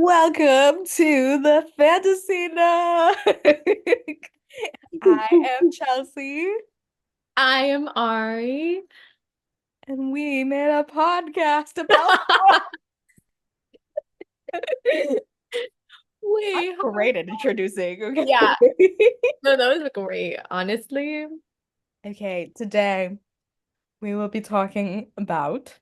Welcome to the Fantasy Nook. I am Chelsea, I am Ari. and we made a podcast about I'm Wait, great at introducing, yeah. okay? No, that was great, honestly. Okay, today we will be talking about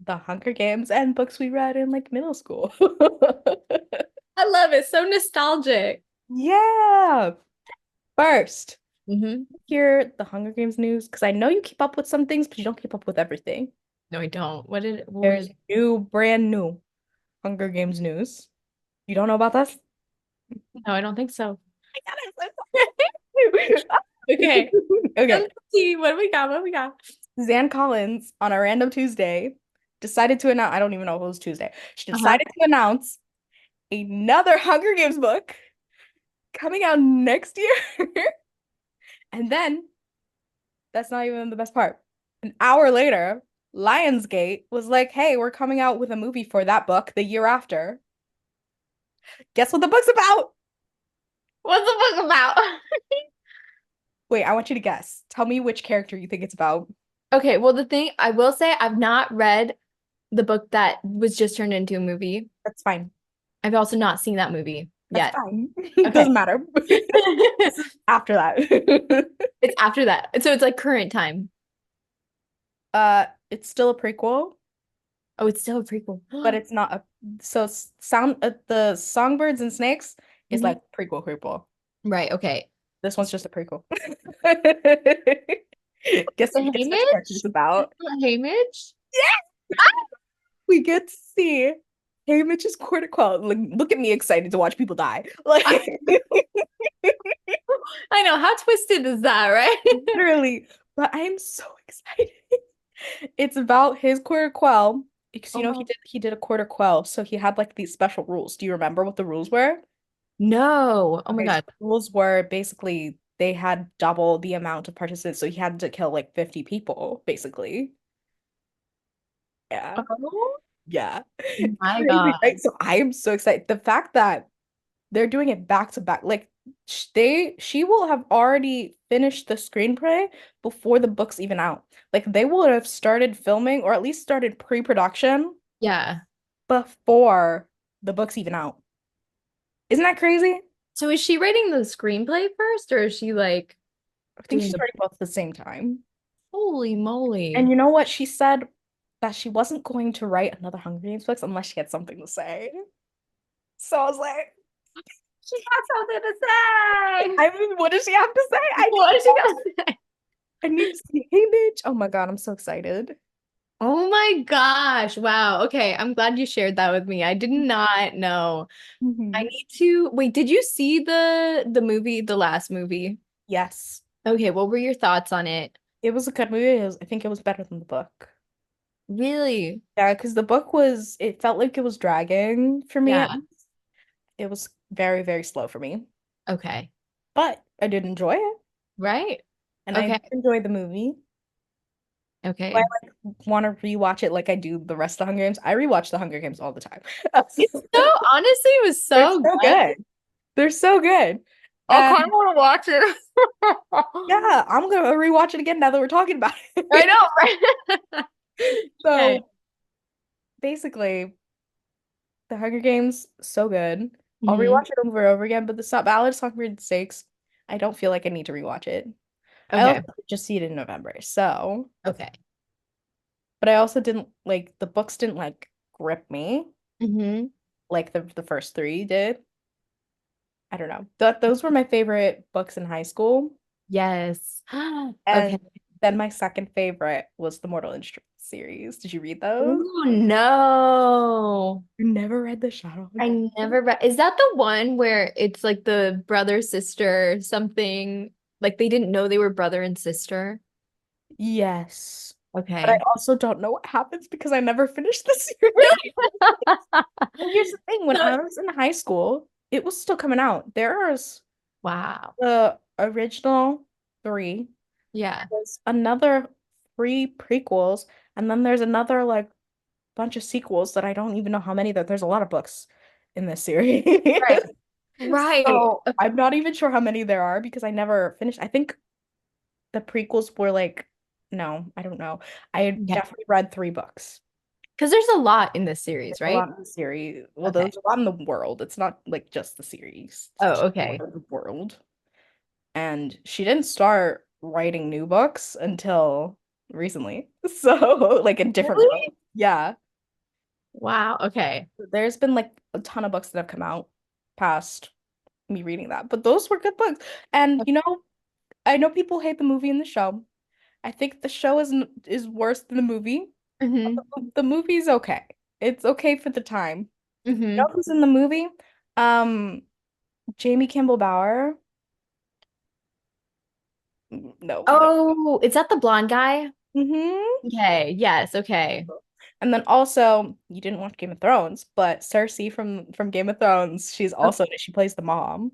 the Hunger Games and books we read in like middle school. I love it. So nostalgic. Yeah. First, Hmm. hear the Hunger Games news because I know you keep up with some things, but you don't keep up with everything. No, I don't. What There's was brand new Hunger Games news. You don't know about this? No, I don't think so. Okay. Okay. Let's see. What do we got? What do we got? Zan Collins on a random Tuesday decided to announce, I don't even know if it was Tuesday. She Uh-huh. decided to announce another Hunger Games book coming out next year. And then that's not even the best part. An hour later, Lionsgate was like, hey, we're coming out with a movie for that book the year after. Guess what the book's about? What's the book about? Wait, I want you to guess. Tell me which character you think it's about. Okay, well, the thing I will say, I've not read the book that was just turned into a movie. That's fine. I've also not seen that movie That's yet. fine. Okay. Doesn't matter. This is after that. It's after that. So it's like current time. It's still a prequel, Oh, it's still a prequel. but it's not a the Songbirds and Snakes is Mhm. like prequel. Right, okay. This one's just a prequel. Guess The which character it's Haymitch? It's about. not Haymitch? We get to see Haymitch's quarter quell. Like, look at me excited to watch people die. Like I, I know. How twisted is that, right? literally, but I am so excited. It's about his quarter quell because Oh my. he did a quarter quell, so he had like these special rules. Do you remember what the rules were? No. Oh my Okay, so God. the rules were basically they had double the amount of participants, so he had to kill like 50 people, basically. Yeah. Oh Yeah. It's my crazy, God. right? So I am so excited. The fact that they're doing it back to back, like she will have already finished the screenplay before the book's even out. Like they would have started filming or at least started pre-production Yeah. before the book's even out. Isn't that crazy? So is she writing the screenplay first, or is she like I think doing she's the starting both at the same time. holy And moly? you know what? She said that she wasn't going to write another Hunger Games books unless she had something to say. So I was like, She has something to say. I mean, what does she have to say? What is she gonna say? I need to see Hey Mitch. Oh my God, I'm so excited. Oh my gosh. Wow. Okay. I'm glad you shared that with me. I did not know. I Mhm. need to wait, did you see the movie, the last movie? Yes. Okay, what were your thoughts on it? It was a good movie. I think it was better than the book. Really? Yeah, because the book was, it felt like it was dragging for me. Yeah. It was very, very slow for me. Okay. But I did enjoy it. Right? And I Okay. did enjoy the movie. Do I Okay. like want to rewatch it like I do the rest of the Hunger Games? I rewatch the Hunger Games all the time. It's so honestly, it was They're so so good. good. They're so good. I And kind of want to watch it. yeah, I'm gonna rewatch it again now that we're talking about I it. know, right? Okay. So basically, the Hunger Games, so good. I'll Hmm. rewatch it over and over again, but the Ballad of Songbirds and Snakes, I don't feel like I need to rewatch it. I also Okay. just see it in November, so. Okay. But I also didn't like the books didn't like grip me Hmm. like the first three did. I don't know. Those were my favorite books in high school. Yes. Okay. And then my second favorite was the Mortal Instruments series. Did you read those? Oh no. You never read the Shadow of I never read. Is that the one where it's like the brother sister something like they didn't know they were brother and sister? Yes. But I Okay. also don't know what happens because I never finished the series. Really? Well, here's the thing, when So- I was in high school, it was still coming out. There's Wow. the original three, Yeah. there's another three prequels, and then there's another like bunch of sequels that I don't even know how many that there's a lot of books in this series. Right. Right. So I'm not even sure how many there are because I never finished. I think the prequels were like, no, I don't know. I Yeah. definitely read 3 books. Because there's a lot in this series, There's a right? lot in the series. Well, Okay. there's a lot in the world. It's not like just the series. It's Oh, just more okay. of the world. And she didn't start writing new books until recently. So, like in different books. Really? Yeah. Wow. Okay. There's been like a ton of books that have come out past me reading that, but those were good books. And I know people hate the movie and the show. I think the show is worse than the movie. Mm-hmm. The movie's okay. It's okay for the time. You know Mm-hmm. who's in the movie? Um, Jamie Campbell Bower. No, you don't. Oh, is that the blonde guy? Hmm. Okay. Yes. Okay. And then also, you didn't watch Game of Thrones, but Cersei from Game of Thrones, she plays the mom,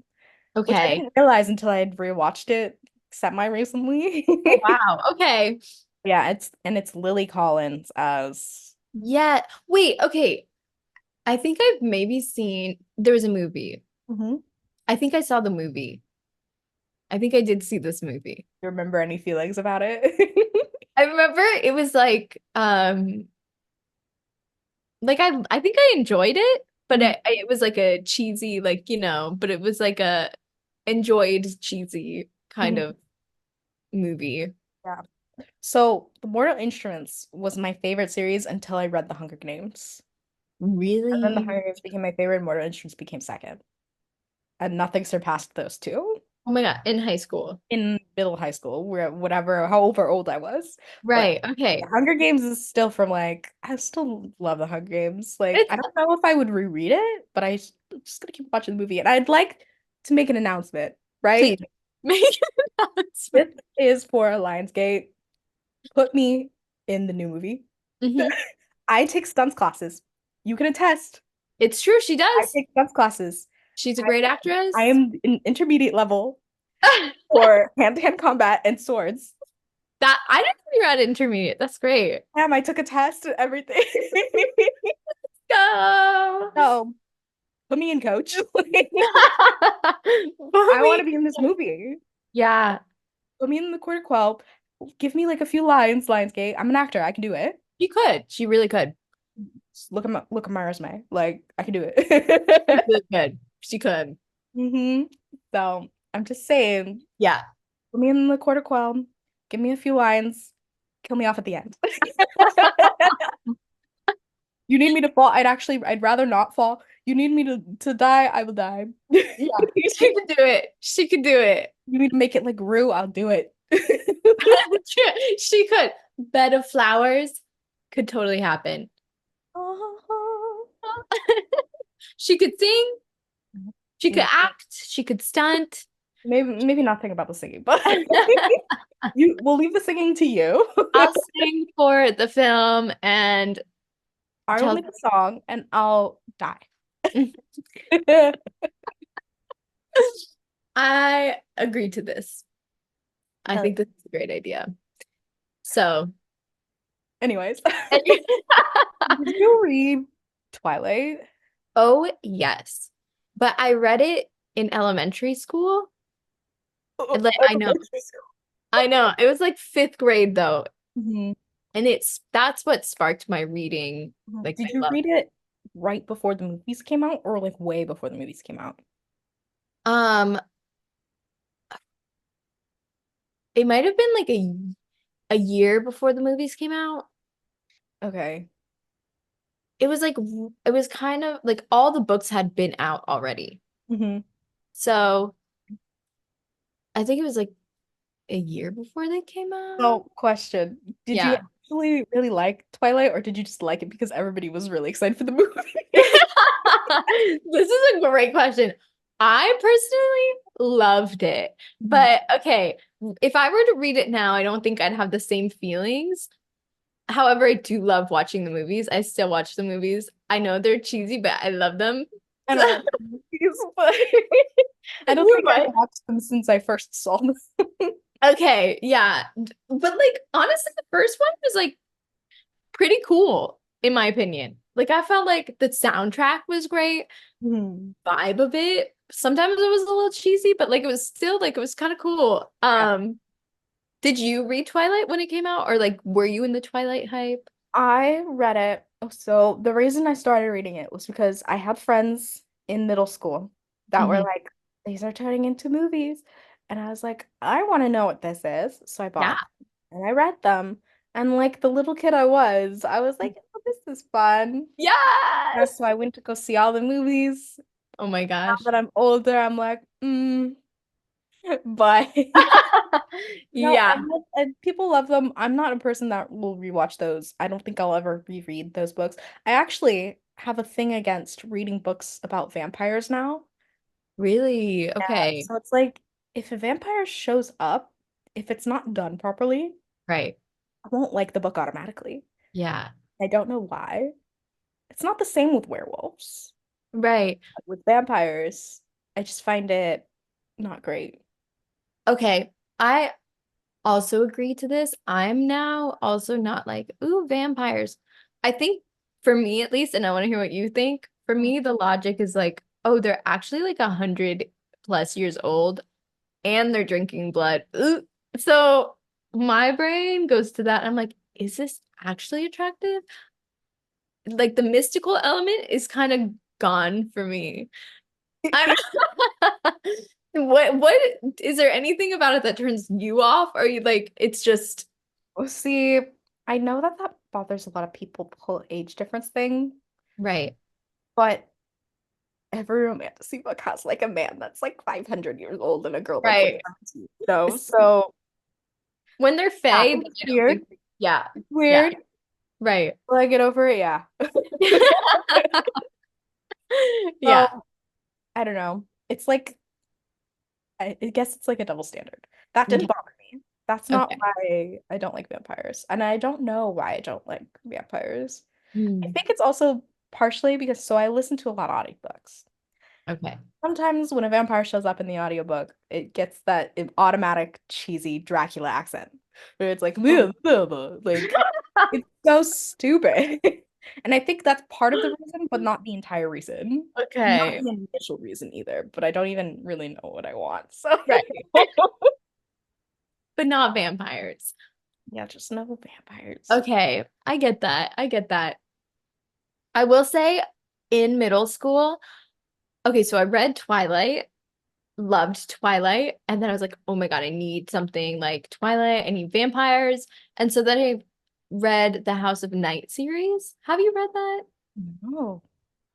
which I Okay. didn't realize until I had rewatched it semi recently. Oh, wow. Okay. Yeah, it's Lily Collins as Yeah. Wait. Okay. I think I've maybe seen there was a movie. Mhm. I think I saw the movie. I think I did see this movie. You remember any feelings about it? I remember it was like I think I enjoyed it, but Mhm. it was like a cheesy but it was like a enjoyed cheesy kind Mhm. of movie. Yeah. So, The Mortal Instruments was my favorite series until I read The Hunger Games. And then The Really? Hunger Games became my favorite, Mortal Instruments became second. And nothing surpassed those two Oh my God, in high school. in middle high school, where whatever, however old I was. But Right. The Okay. Hunger Games is still from like, I still love The Hunger Games. Like, It's I don't know if I would reread it, but I'm just gonna keep watching the movie. And I'd like to make an announcement, right? please make an announcement. This is for Lionsgate. Put me in the new movie. Hmm. I take stunts classes. You can attest. It's true, she I does. take stunts classes. She's a I great I actress. am in intermediate level for hand-to-hand combat and swords. That I didn't think you were at intermediate. That's great. Damn, I took a test and everything. Go. So put me in, coach. I want to Mommy. be in this movie. Yeah, Put me in the quarter quell. Give me like a few lines, Lionsgate. I'm an actor. I can do it. she could. She really could. Just look at my resume. Like I can do She it. really could. She could. Hmm. So I'm just saying, Yeah. put me in the quarter quell. Give me a few lines. Kill me off at the end. You need me to fall? I'd rather not fall. You need me to die? I will die. Yeah. She could do it. She could do it. You need to make it like Rue? I'll do it. She could. Bed of flowers could totally happen. She could sing. She could Mm, act. She could stunt. maybe not think about the singing, but we'll leave the singing to you. I'll sing for the film and I will tell. make a song and I'll die. I agree to this. I Hell think this is a great idea. So, yeah. Anyways, did you read Twilight? oh, yes. But I read it in elementary school. And like Elementary school. I know. It was like fifth grade though. Mhm, And that's what sparked my reading, mhm. like Did you my love. read it right before the movies came out or like way before the movies came out? Um, it might have been like a year before the movies came out. Okay. It was like it was kind of like all the books had been out already. Hmm. So I think it was like a year before they came out. So, question, did you Yeah. actually really like Twilight or did you just like it because everybody was really excited for the movie? This is a great question. I personally loved it. Mhm. But okay, if I were to read it now, I don't think I'd have the same feelings. However, I do love watching the movies. I still watch the movies. I know they're cheesy, but I love them. I don't like the movies, but I don't Who think am I've I? watched them since I first saw them. Okay, yeah. But like honestly, the first one was like pretty cool. in my opinion. Like I felt like the soundtrack was great, Hmm. vibe of it. Sometimes it was a little cheesy, but like it was still like it was kind of cool. Yeah. Did you read Twilight when it came out, or like were you in the Twilight hype? I read it. So the reason I started reading it was because I had friends in middle school that were Hmm. like, these are turning into movies. And I was like, I want to know what this is. So I Yeah. bought them and I read them. And like the little kid I was like, oh, this is fun. Yeah, Yes. so I went to go see all the movies. Oh my Now gosh. that I'm older, I'm like, but no, Yeah, and people love them. I'm not a person that will rewatch those. I don't think I'll ever reread those books. I actually have a thing against reading books about vampires now. really. Yeah. Okay. So it's like if a vampire shows up, if it's not done properly, Right. I won't like the book automatically. Yeah. I don't know why. It's not the same with werewolves. Right. With vampires, I just find it not great. Okay. I also agree to this. I'm now also not like, ooh, vampires. I think for me at least, and I want to hear what you think. For me, the logic is like, oh, they're actually like 100+ years old and they're drinking blood. Ooh. So my brain goes to that. I'm like, is this actually attractive? Like the mystical element is kind of gone for me. I don't what is there anything about it that turns you off? Or you like it's just Well, see, I know that that bothers a lot of people, the whole age difference thing, right, but every romantasy book has like a man that's like 500 years old and a girl that's like right. 17, you know? So When they're yeah, Fae, then it's I don't weird. think yeah, It's yeah, weird. right. Will I get over it? Yeah. Yeah. So I don't know. It's like I guess it's like a double standard. That didn't Okay. bother me. That's not Okay. why I don't like vampires. And I don't know why I don't like vampires. I Hmm. think it's also partially because so I listen to a lot of audiobooks. Okay. Sometimes when a vampire shows up in the audiobook, it gets that automatic cheesy Dracula accent where it's like, Oh. "Bleh, blah, blah." Like it's so stupid. And I think that's part of the reason, but not the entire reason. Not Okay. the initial reason either, but I don't even really know what I want. So Right. But not vampires. yeah, just no vampires. Okay. I get that. I get that. I will say in middle school, okay, so I read Twilight, loved Twilight, and then I was like, oh my God, I need something like Twilight, I need vampires. And so then I read the House of Night series. Have you read that? No.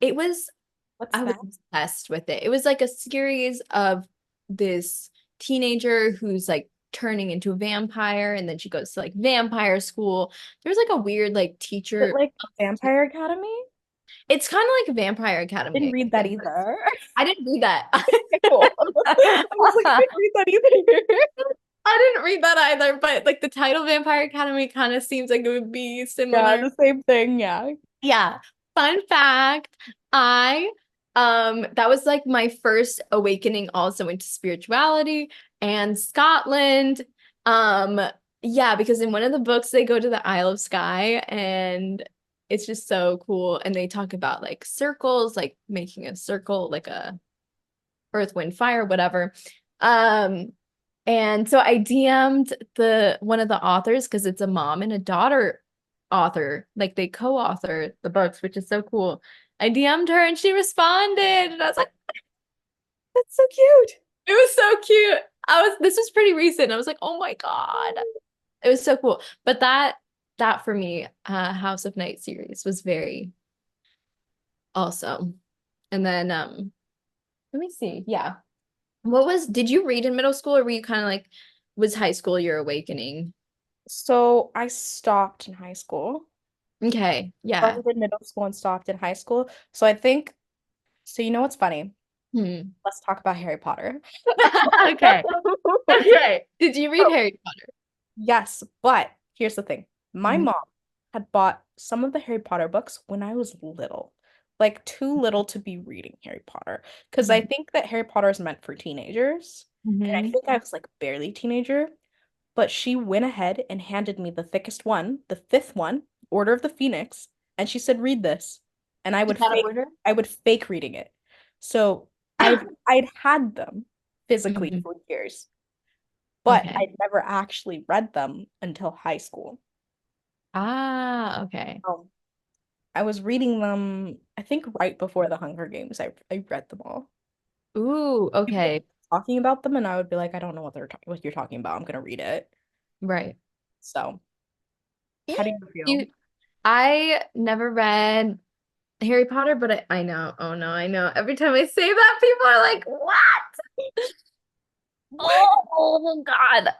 It was, What's I was that? obsessed with it. It was like a series of this teenager who's like turning into a vampire, and then she goes to like vampire school. There's like a weird like Is it teacher. like Vampire Academy? It's kind of like Vampire Didn't Academy. read that either. I didn't read that. Okay, cool. I was like, I didn't read that either. I didn't read that either, but like the title Vampire Academy kind of seems like it would be Yeah, similar. the same thing. Yeah. Yeah. Fun fact, I that was like my first awakening also into spirituality and Scotland. Um yeah, because in one of the books they go to the Isle of Skye and it's just so cool and they talk about like circles, like making a circle like a earth, wind, fire, whatever. Um, and so I DM'd the one of the authors because it's a mom and a daughter author, like they co-author the books, which is so cool. I DM'd her and she responded, and I was like, That's so cute. it was so cute. This was pretty recent. I was like, oh my God. It was so cool. But that for me, House of Night series was very awesome. And then let me see. Yeah. Did you read in middle school or were you kind of like, was high school your awakening? So I stopped in high school. Okay. Yeah. Started in middle school and stopped in high school. So I think, so you know what's funny? Hmm. Let's talk about Harry Potter. Okay. Okay. Did you read Oh, Harry Potter? yes, but here's the thing. My Mhm. mom had bought some of the Harry Potter books when I was little, like too little to be reading Harry Potter. Because I think that Harry Potter is meant for teenagers. And I Mhm. think I was like barely teenager. But she went ahead and handed me the thickest one, the fifth one, Order of the Phoenix, and she said, read this. And Is that order? I would fake reading it. So I'd had them physically Mhm. for years, but Okay. I'd never actually read them until high school. Ah, okay. Um, I was reading them, I think right before the Hunger Games. I read them all. Ooh, People would okay. be talking about them, and I would be like, I don't know what you're talking about. I'm gonna read it. Right. So, Yeah. how do you feel? You, I never read Harry Potter, but I know. Oh no, I know. Every time I say that, people are like, "What?" Oh God.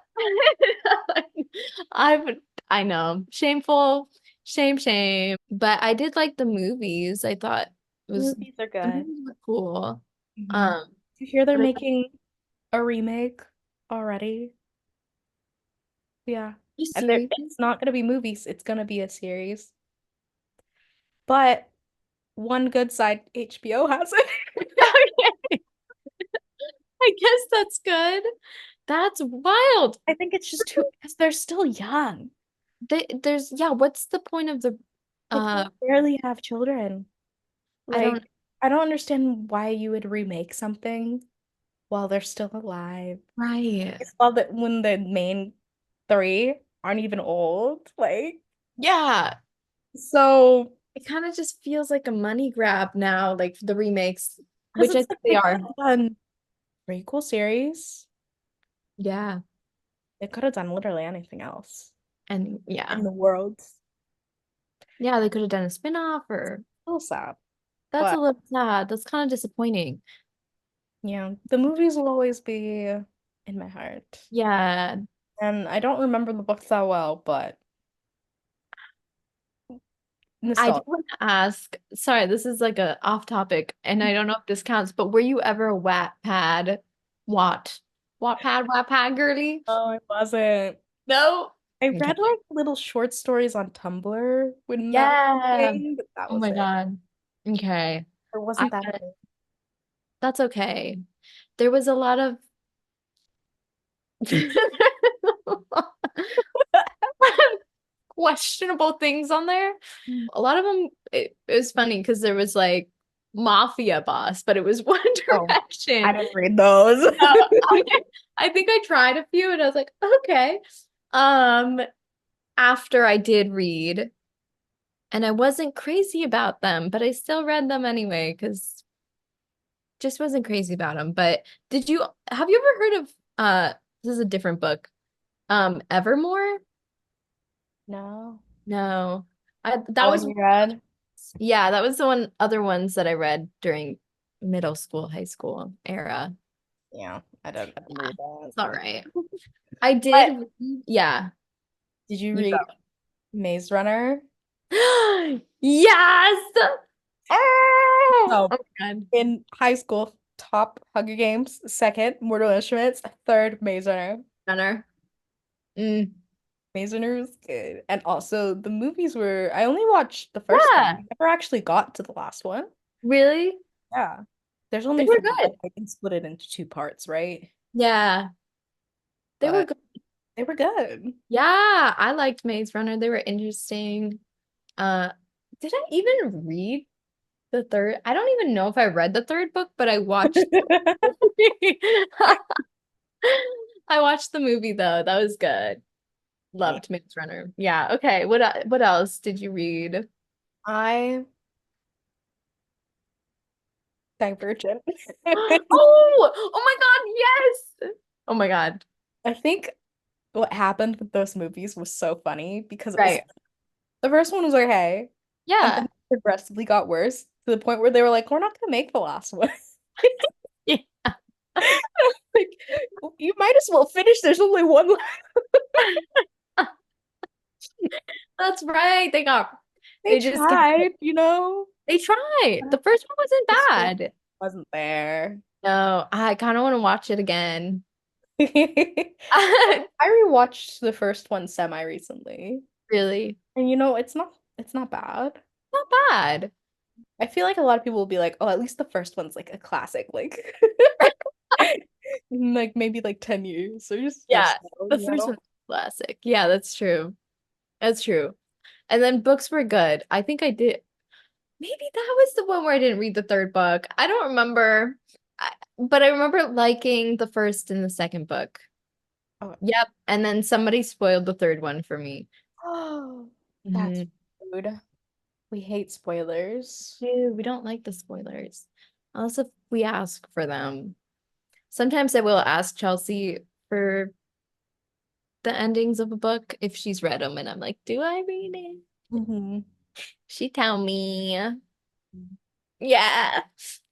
I've I know. Shameful. Shame, shame. But I did like the movies. I thought it was Movies are the good. movies were cool. Hmm. Um, Do you hear they're but making a remake already? Yeah. you And serious? it's not gonna be movies, it's gonna be a series. But one good side, HBO has it. Okay. I guess that's good. That's wild. I think it's just too because they're still young. There's yeah, what's the point of the Like they uh barely have children. I don't Like, I don't understand why you would remake something while they're still alive. right. It's while when the main three aren't even old. Like, Yeah. so It kind of just feels like a money grab now, like the remakes, because which I it's think like they they could are. have done prequel series. Yeah. They could have done literally anything else And yeah. in the world. Yeah, they could have done a spin-off or Still sad. that's a But little sad. That's kind of disappointing. yeah, the movies will always be in my heart. Yeah. And I don't remember the books that well, but I do nostalgia. want to ask, sorry, this is like a off topic, and I don't know if this counts, but were you ever a Watt Wattpad girly? Oh, I wasn't. No. I Okay. read like little short stories on Tumblr when that was a Yeah. thing, but that Oh was my it. God. Okay. It I wasn't that big. that's okay. There was a lot of questionable things on there. Mm. A lot of them, it was funny because there was like Mafia Boss, but it was One Oh, I Direction. didn't read those. I, I think I tried a few and I was like, okay. Um, After I did read, and I wasn't crazy about them, but I still read them anyway because just wasn't crazy about them. But have you ever heard of this is a different book, Evermore? No. No. That Oh, was and you read? yeah, that was the other ones that I read during middle school, high school era. Yeah, I didn't Yeah, read that. it's all right. I But did, yeah. did you You read Maze Runner? go. Yes. Oh, So oh my God. in high school, top Hunger Games, second Mortal Instruments, third Maze Runner. Runner. Mm. Maze Runner was good. And also the movies were I only watched the first one. Yeah, I never actually got to the last one. really? Yeah. There's They only were three, but good. I can split it into two parts, right? Yeah, they were But good. they were good. Yeah, I liked Maze Runner. They were interesting. Uh, did I even read the third? I don't even know if I read the third book, but I watched I watched the movie though. That was good. Yeah. Loved Maze Runner. Yeah. Okay. What else did you read? I Divergent. Oh, oh my God, yes. Oh my God. I think what happened with those movies was so funny because it was Right. the first one was okay, and then Yeah. it progressively got worse to the point where they were like, "We're not gonna make the last one." Yeah. Like, you might as well finish. There's only one left. That's right. They They just kept tried, you know. they tried. The first one wasn't The story bad. wasn't there. No, I kind of want to watch it again. I rewatched the first one semi recently, Really? and it's not bad. Not bad. I feel like a lot of people will be like, "Oh, at least the first one's like a classic." Like in, like maybe like 10 years or Yeah, so, the first one's classic. Yeah, that's true. That's true. And then books were good. I think I did. Maybe that was the one where I didn't read the third book. I don't remember. But I remember liking the first and the second book. Oh, Yep. And then somebody spoiled the third one for me. oh, that's Mhm. rude. We hate spoilers. Dude, we don't like the spoilers. Unless if we ask for them. Sometimes I will ask Chelsea for the endings of a book if she's read them, and I'm like, do I read it? Hmm. She tell me. Yeah.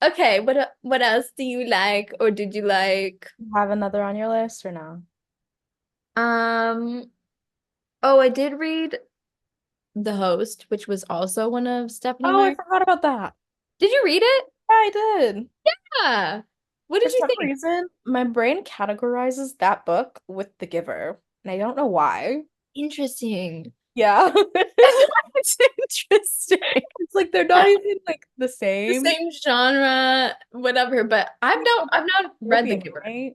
Okay, what else do you like or did you like? Have another on your list or no? Um, oh, I did read The Host, which was also one of Stephanie Oh, I Meyer. forgot about that. Did you read it? Yeah, I did. Yeah. What For did you some think? reason, my brain categorizes that book with The Giver, and I don't know why. Interesting. Yeah. It's interesting. It's like they're not even like the The same. same genre, whatever, but I've not read The Scorpion, Giver. right?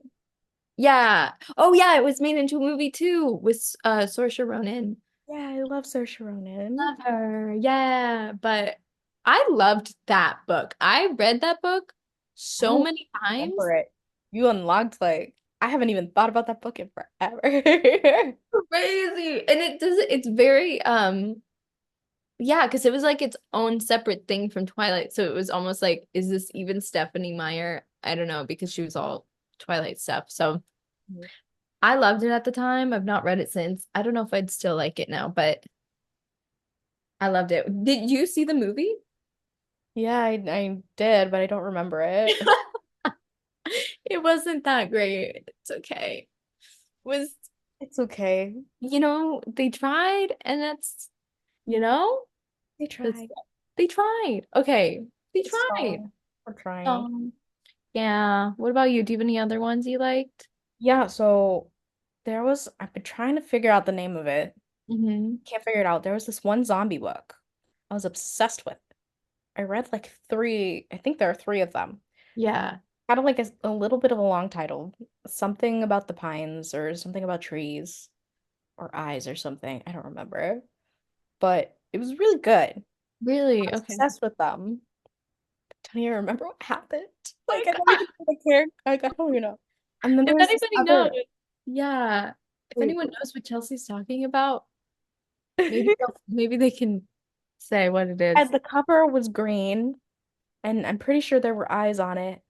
Yeah. Oh yeah, it was made into a movie too with Saoirse Ronan. Yeah, I love Saoirse Ronan. Love her. Yeah, but I loved that book. I read that book I so don't many times. remember it. You unlocked like I haven't even thought about that book in forever. Crazy. And it's very yeah, because it was like its own separate thing from Twilight. So it was almost like, is this even Stephanie Meyer? I don't know, because she was all Twilight stuff. So I loved it at the time. I've not read it since. I don't know if I'd still like it now, but I loved it. Did you see the movie? Yeah, I did, but I don't remember it. It wasn't that great. It's okay. It was, It's okay. they tried and They that's tried. they tried. Okay. They It's tried. fine. We're trying. Um, yeah. What about you? Do you have any other ones you liked? Yeah, so I've been trying to figure out the name of it. Hmm. Can't figure it out. There was this one zombie book I was obsessed with. I read like three, I think there are three of them. Yeah. Kind of like a little bit of a long title. Something about the pines or something about trees or eyes or something. I don't remember. But it was really good. I Really? was Okay. obsessed with them. Don't even remember what happened. My Like I don't God. even know the character. Like I don't even know. And then If there was this anybody knows, other yeah. If wait. anyone knows what Chelsea's talking about, maybe they can say what it is. The cover was green, and I'm pretty sure there were eyes on it.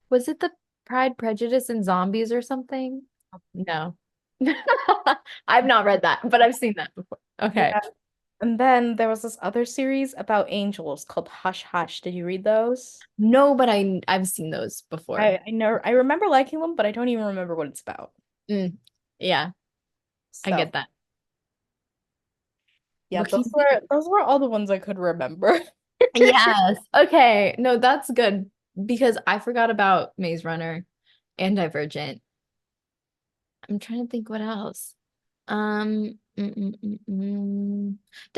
Was it the Pride, Prejudice, and Zombies or something? No. I've not read that, but I've seen that before. Okay. Yeah. And then there was this other series about angels called Hush Hush. Did you read those? No, but I've seen those before. I remember liking them, but I don't even remember what it's about. Mm, yeah, I So get that. yeah, What can you say? those were all the ones I could remember. Yes. Okay. No, that's good because I forgot about Maze Runner and Divergent. I'm trying to think what else. There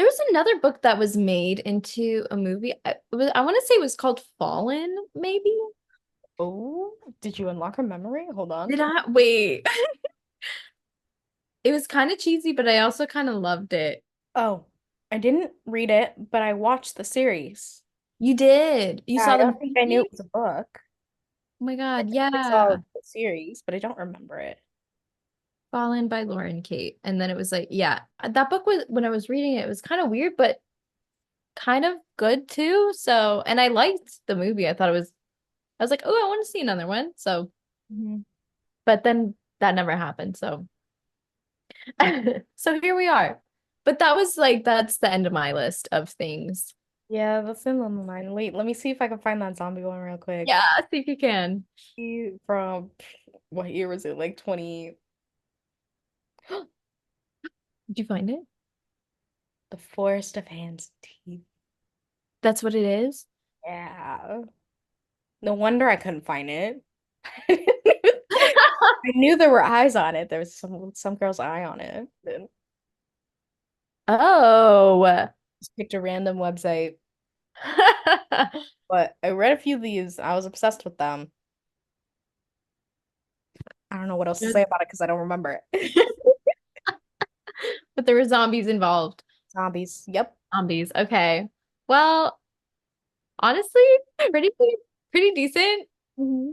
was another book that was made into a movie. I want to say it was called Fallen, maybe? Oh, did you unlock a memory? Hold on. Did I? Wait. It was kind of cheesy, but I also kind of loved it. Oh, I didn't read it, but I watched the series. You did. You Yeah, saw I the don't think I knew movie? it was a book. Oh my I God, definitely saw yeah. the series, but I don't remember it. Fallen by Lauren Kate. And then it was like, yeah, that book was when I was reading it, it was kind of weird, but kind of good too. So, and I liked the movie. I was like, oh, I want to see another one. So, Mhm. but then that never happened. So, so here we are. But that's the end of my list of things. Yeah, that's in my mind. Wait, let me see if I can find that zombie one real quick. Yeah, I think you can. From what year was it? Like 20, Did you find it? The Forest of Hands and Teeth. That's what it is. Yeah. No wonder I couldn't find it. I knew there were eyes on it. There was some girl's eye on it. Then Oh. just picked a random website. But I read a few of these. I was obsessed with them. I don't know what else to say about it because I don't remember it. But there were zombies involved. Zombies. Yep. Zombies. Okay. Well, honestly, pretty pretty decent. Mhm.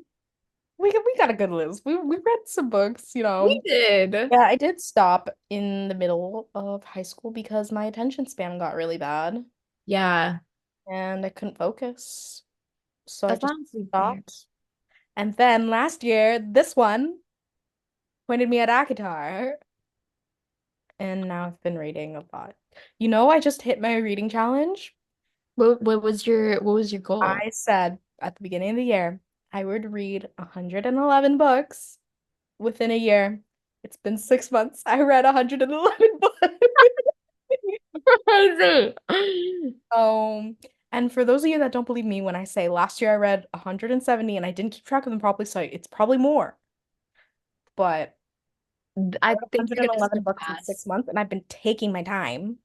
We got a good list. We read some books, you We know. did. Yeah, I did stop in the middle of high school because my attention span got really bad Yeah, and I couldn't focus. So I that's just honestly fair. stopped. And then last year, this one pointed me at Akatar, and now I've been reading a lot. You know, I just hit my reading challenge. What was your goal? I said at the beginning of the year I would read 111 books within a year. It's been 6 months. I read 111 books. Crazy. And for those of you that don't believe me when I say last year I read 170 and I didn't keep track of them properly, so it's probably more. But I I read think you're gonna 111 books in surpass. 6 months, and I've been taking my time.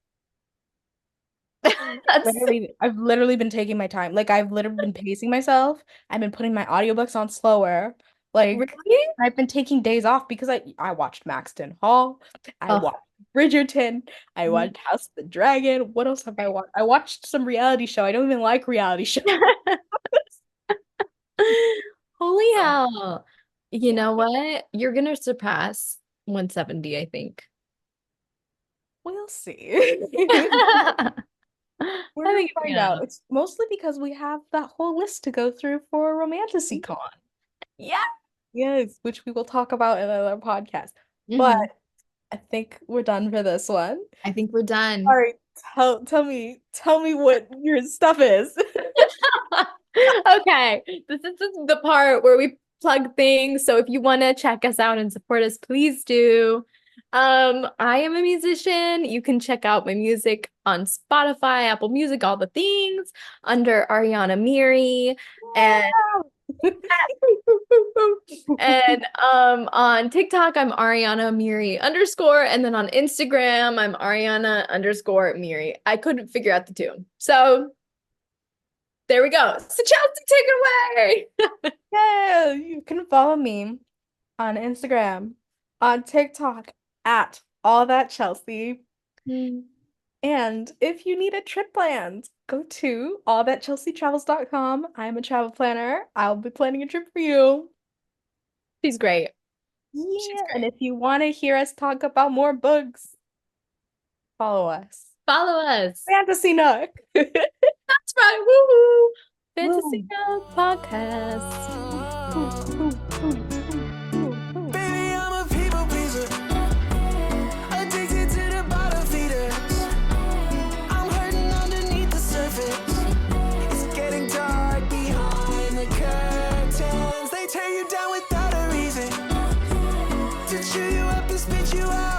That's Literally, I've literally been taking my time. Like I've literally been pacing myself. I've been putting my audiobooks on slower. Like really. I've been taking days off because I watched Maxton Hall. I Oh. watched Bridgerton. I watched House of the Dragon. What else have I watched? I watched some reality show. I don't even like reality shows. Holy So, hell. You yeah, know what? You're gonna surpass 170, I think. we'll see. I We're gonna think find you're out. gonna. It's mostly because we have that whole list to go through for Romantasy Con. Yeah. Yes, which we will talk about in another podcast. But Hmm. I think we're done for this one. I think we're All done. right, tell me what your stuff is. Okay, this is the part where we plug things. So if you want to check us out and support us, please do. I am a musician. You can check out my music on Spotify, Apple Music, all the things under Ariana Miri. And on TikTok, I'm Ariana Miri underscore, and then on Instagram, I'm Ariana underscore Miri. I couldn't figure out the two. So there we go. So Chelsea, take it away. Yeah, you can follow me on Instagram, on TikTok at all that Chelsea. And if you need a trip planned, go to allthatchelseatravels.com. I'm a travel planner. I'll be planning a trip for you. She's great. She's Yeah, and great. if you want to hear us talk about more books, follow us. Follow us. Fantasy Nook. That's right. Woohoo. Fantasy Woo. Nook podcast. Woo, woo, woo, woo, woo. Baby, I'm a people pleaser. Addicted to the bottom feeders. I'm hurting underneath the surface. It's getting dark behind the curtains. They tear you down without a reason. To chew you up and spit you out.